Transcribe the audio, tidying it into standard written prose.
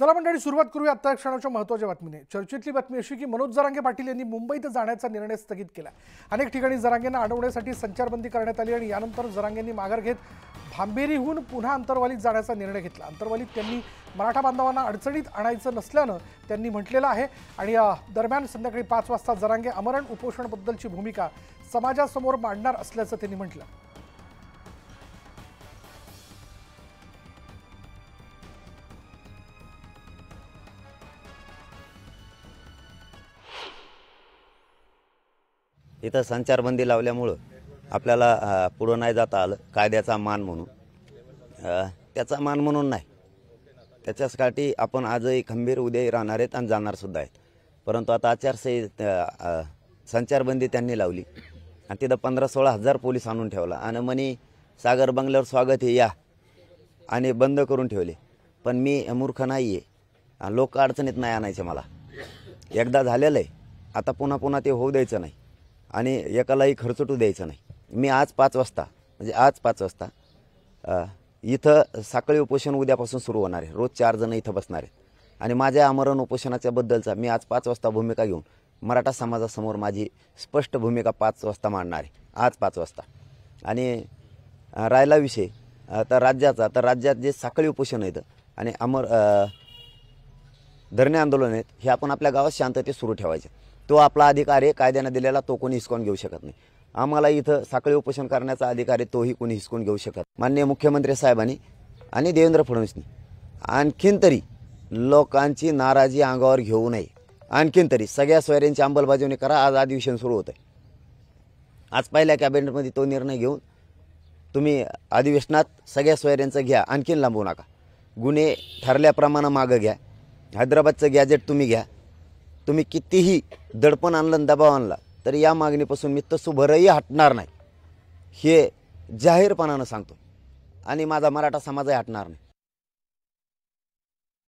चला मंडळी, सुरुवात करूया आता क्षणाच्या महत्त्वाच्या बातमीने। चर्चेतली बातमी अशी की मनोज जरांगे पाटील यांनी मुंबईत जाण्याचा निर्णय स्थगित केला। अनेक ठिकाणी जरांगेंना अडवण्यासाठी संचारबंदी करण्यात आली आणि यानंतर जरांगेंनी माघार घेत भांबेरीहून पुन्हा अंतरवालीत जाण्याचा निर्णय घेतला। अंतरवालीत त्यांनी मराठा बांधवांना अडचणीत आणायचं नसल्यानं त्यांनी म्हटलेलं आहे। आणि दरम्यान संध्याकाळी 5 वाजता जरांगे आमरण उपोषणाबद्दलची भूमिका समाजासमोर मांडणार असल्याचं त्यांनी म्हटलं। इथं संचारबंदी लावल्यामुळं आपल्याला पुढं नाही जाता आलं। कायद्याचा मान म्हणून, त्याचा मान म्हणून नाही, त्याच्यासाठी आपण आजही खंबीर उद्याही राहणार आहेत आणि जाणार सुद्धा आहेत। परंतु आता आचारसंहिता संचारबंदी त्यांनी लावली आणि तिथं 15-16 हजार पोलीस आणून ठेवला आणि म्हणे सागर बंगल्यावर स्वागत हे या आणि बंद करून ठेवले। पण मी मूर्ख नाही आहे, लोक अडचणीत नाही आणायचे। मला एकदा झालेलं आहे, आता पुन्हा पुन्हा ते होऊ द्यायचं नाही आणि एकालाही खर्चटू द्यायचं नाही। मी आज 5 वाजता म्हणजे आज 5 वाजता इथं साखळी उपोषण उद्यापासून सुरू होणार आहे। रोज 4 जण इथं बसणार आहेत आणि माझ्या आमरण उपोषणाच्या बद्दलचा मी आज 5 वाजता भूमिका घेऊन मराठा समाजासमोर माझी स्पष्ट भूमिका 5 वाजता मांडणार आहे, आज 5 वाजता। आणि राहिला विषय तर राज्याचा, तर राज्यात जे साखळी उपोषण आहेत आणि धरणे आंदोलन आहेत, हे आपण आपल्या गावात शांततेत सुरू ठेवायचे। तो आपला अधिकार आहे, कायद्यानं दिलेला, तो कोणी हिसकावून घेऊ शकत नाही। आम्हाला इथं साखळी उपोषण करण्याचा अधिकार आहे, तोही कोणी हिसकून घेऊ शकत। माननीय मुख्यमंत्री साहेबांनी आणि देवेंद्र फडणवीसनी आणखीन तरी लोकांची नाराजी अंगावर घेऊ नये, आणखीन तरी सगळ्या सोयऱ्यांची अंमलबजावणी करा। आज अधिवेशन सुरू होतं आहे, आज पहिल्या कॅबिनेटमध्ये तो निर्णय घेऊन तुम्ही अधिवेशनात सगळ्या सोयऱ्यांचं घ्या, आणखीन लांबवू नका। गुन्हे ठरल्याप्रमाणे मागं घ्या। हैदराबादचं गॅजेट तुम्ही घ्या। तुम्ही कितीही दडपण आणलं, दबाव आणला, तर या मागणीपासून मी तसूभरही हटणार नाही, हे जाहीरपणानं सांगतो आणि माझा मराठा समाजही हटणार नाही।